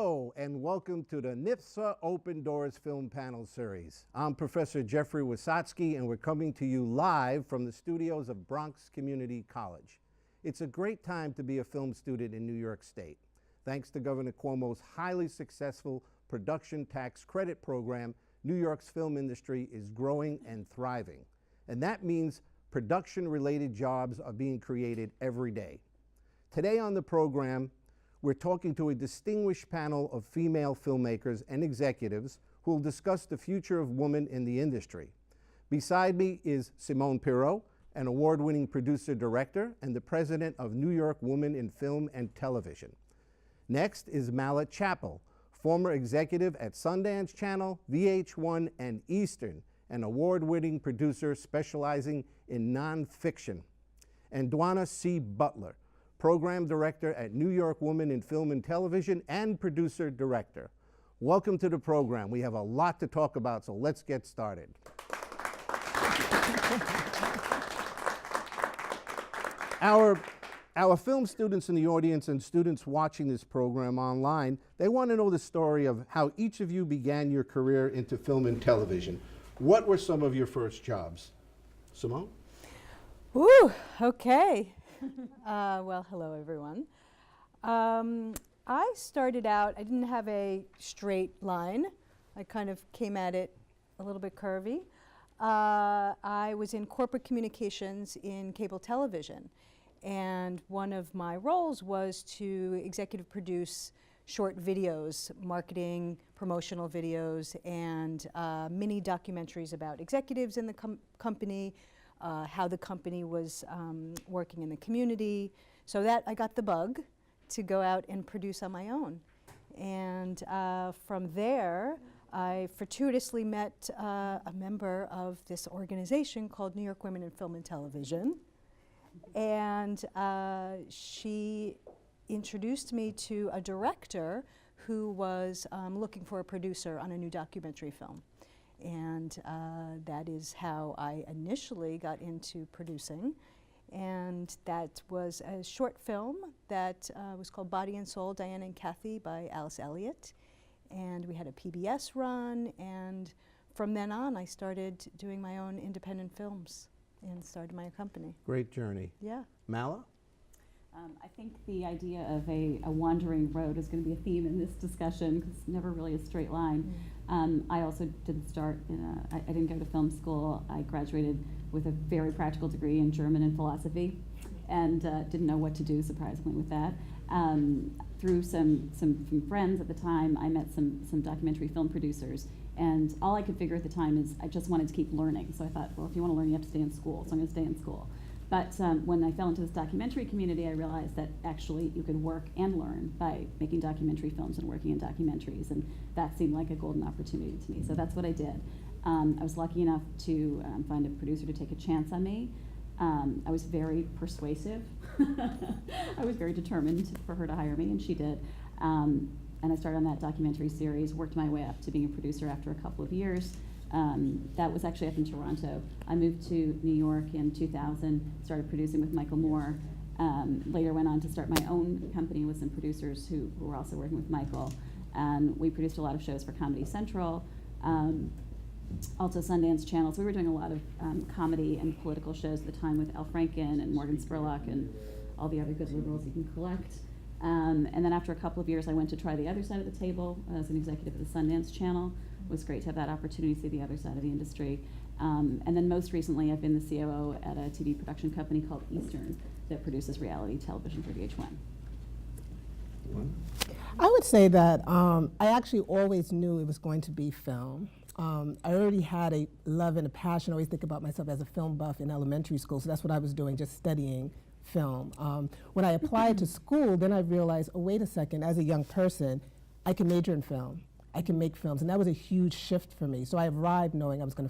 Hello and welcome to the NIFSA Open Doors Film Panel Series. I'm Professor Jeffrey Wisotsky and we're coming to you live from the studios of Bronx Community College. It's a great time to be a film student in New York State. Thanks to Governor Cuomo's highly successful production tax credit program, New York's film industry is growing and thriving. And that means production-related jobs are being created every day. Today on the program, we're talking to a distinguished panel of female filmmakers and executives who will discuss the future of women in the industry. Beside me is Simone Pirro, an award-winning producer-director and the president of New York Women in Film and Television. Next is Mala Chappell, former executive at Sundance Channel, VH1, and Eastern, an award-winning producer specializing in nonfiction. And Dwana C. Butler, program director at New York Women in Film and Television and producer-director. Welcome to the program. We have a lot to talk about, so let's get started. Our film students in the audience and students watching this program online, they want to know the story of how each of you began your career into film and television. What were some of your first jobs? Simone? Ooh, okay. Well, hello everyone. I started out, I didn't have a straight line. I kind of came at it a little bit curvy. I was in corporate communications in cable television, and one of my roles was to executive produce short videos, marketing, promotional videos, and mini documentaries about executives in the company, how the company was working in the community. So that I got the bug to go out and produce on my own. And from there, I fortuitously met a member of this organization called New York Women in Film and Television. And she introduced me to a director who was looking for a producer on a new documentary film. And that is how I initially got into producing. And that was a short film that was called Body and Soul, Diana and Kathy by Alice Elliott. And we had a PBS run, and from then on I started doing my own independent films and started my company. Great journey. Yeah. Mala? I think the idea of a wandering road is going to be a theme in this discussion because it's never really a straight line. I also didn't start I didn't go to film school. I graduated with a very practical degree in German and philosophy and didn't know what to do, surprisingly, with that. Through some friends at the time, I met some documentary film producers, and all I could figure at the time is I just wanted to keep learning. So I thought, well, if you want to learn, you have to stay in school, so I'm going to stay in school. But when I fell into this documentary community, I realized that actually you could work and learn by making documentary films and working in documentaries, and that seemed like a golden opportunity to me. So that's what I did. I was lucky enough to find a producer to take a chance on me. I was very persuasive. I was very determined for her to hire me, and she did. And I started on that documentary series, worked my way up to being a producer after a couple of years. That was actually up in Toronto. I moved to New York in 2000, started producing with Michael Moore. Later went on to start my own company with some producers who were also working with Michael. And we produced a lot of shows for Comedy Central, also Sundance Channel. So we were doing a lot of comedy and political shows at the time with Al Franken and Morgan Spurlock and all the other good liberals you can collect. And then after a couple of years, I went to try the other side of the table as an executive at the Sundance Channel. It was great to have that opportunity to see the other side of the industry. And then most recently, I've been the COO at a TV production company called Eastern that produces reality television for VH1. I would say that I actually always knew it was going to be film. I already had a love and a passion. I always think about myself as a film buff in elementary school, so that's what I was doing, just studying film. When I applied to school, then I realized, oh, wait a second, as a young person, I can major in film. I can make films, and that was a huge shift for me. So I arrived knowing I was going to